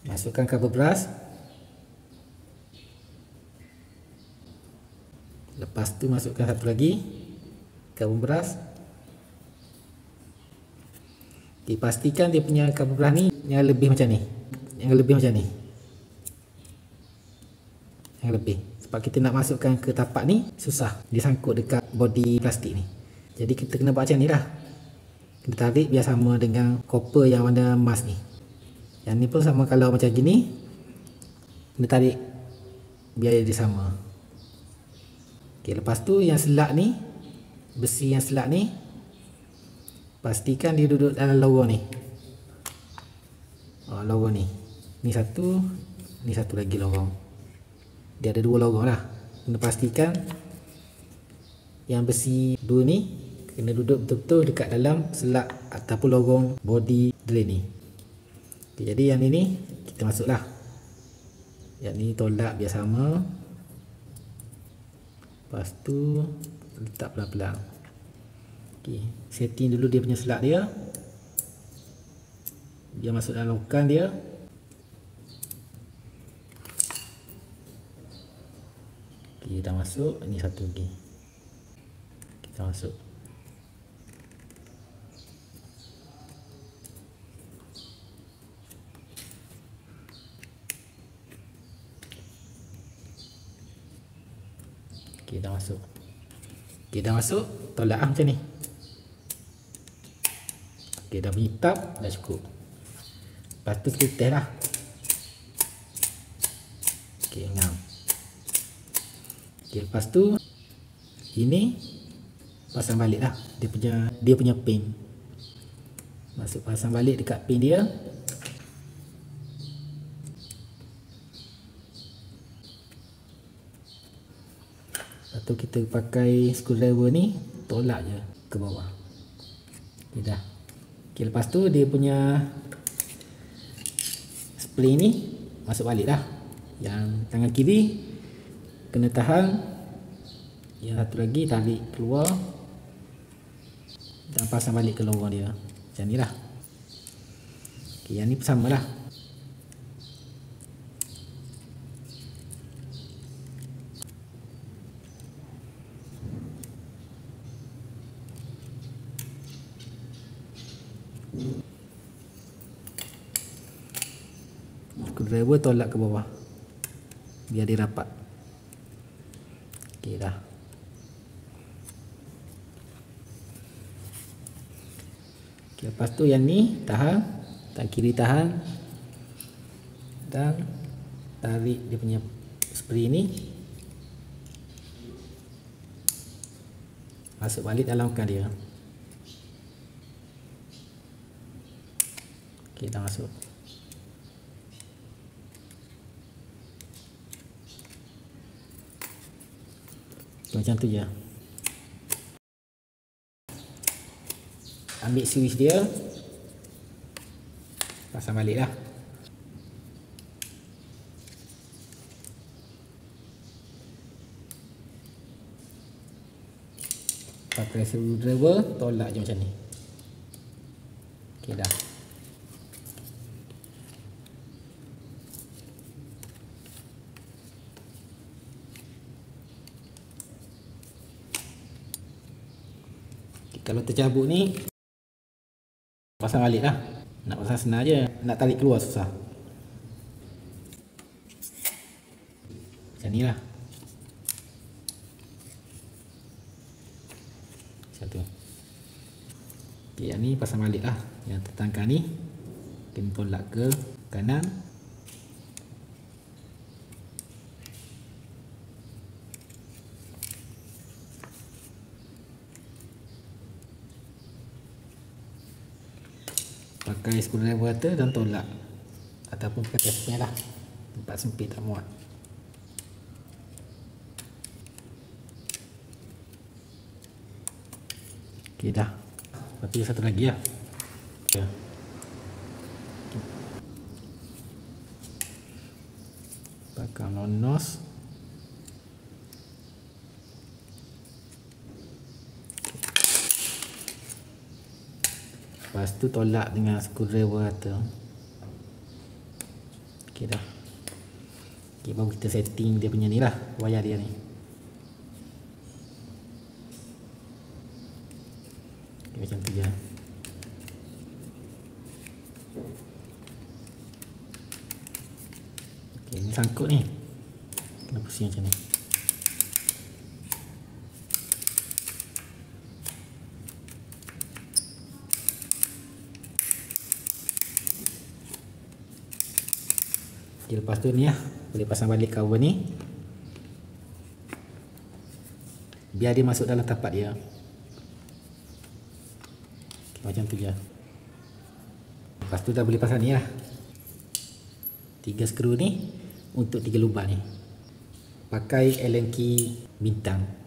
Masukkan cover brush. Lepas tu masukkan satu lagi cover brush. Okay, pastikan dia punya cover brush ni yang lebih macam ni. Yang lebih macam ni. Yang lebih. Sebab kita nak masukkan ke tapak ni susah. Dia sangkut dekat body plastik ni. Jadi kita kena buat macam ni lah. Kita tarik biar sama dengan copper yang warna emas ni. Yang ni pun sama, kalau macam gini kena tarik biar dia sama. Okay, lepas tu yang selak ni, besi yang selak ni, pastikan dia duduk dalam lorong ni. Lorong ni. Ni satu lagi lorong. Dia ada dua lorong lah. Kena pastikan yang besi dua ni kena duduk betul-betul dekat dalam selak ataupun lorong body drain ni. Okay, jadi yang ni kita masuklah. Yang ni tolak biar sama. Lepas tu letak pelan-pelan. Okay, setting dulu dia punya selak dia. Dia masuk dalam lokan dia. Okay, dah masuk. Ini satu lagi. Kita masuk. Okay, dah masuk. Okay, dah masuk. Tolak macam ni. Okay, dah bunyi tap. Dah cukup. Lepas tu kita test lah. Okay, ngam. Okay, lepas tu ini pasang balik lah dia punya pin. Masuk pasang balik dekat pin dia. Lepas tu kita pakai screwdriver ni, tolak je ke bawah. Okay, dah. Okay, lepas tu dia punya spray ni masuk balik lah. Yang tangan kiri kena tahan, yang satu lagi tarik keluar dan pasang balik ke lorong dia. Macam ni lah. Okay, yang ni sama lah. Screwdriver tolak ke bawah biar dia rapat. Okey, dah. Okay, lepas tu yang ni tahan, tangan kiri tahan dan tarik dia punya spray ni masuk balik dalam lokan dia. Okey, dah masuk. Macam tu je. Ambil switch dia, pasang balik lah. Pakai screwdriver, tolak je macam ni. Okey, dah. Kalau tercabut ni, pasang balik lah. Nak pasang senang je, nak tarik keluar susah. Macam ni lah. Macam tu. Okay, yang ni pasang balik lah. Yang tertangkang ni kena tolak ke kanan. Pakai screwdriver atas dan tolak, ataupun pakai testnya lah, tempat sempit tak muat. Ok, dah. Lepas tu satu lagi lah. Okay. Pakai nose. Lepas tu tolak dengan screwdriver atas. Okey dah. Okey, baru kita setting dia punya ni lah, wayar dia ni. Okay, macam tu je. Okey, ni sangkut ni. Kena pusing macam ni. Okay, lepas tu ni lah, boleh pasang balik cover ni, biar dia masuk dalam tapak dia. Okay, macam tu je. Lepas tu dah boleh pasang ni lah, 3 skru ni untuk 3 lubang ni. Pakai Allen key bintang.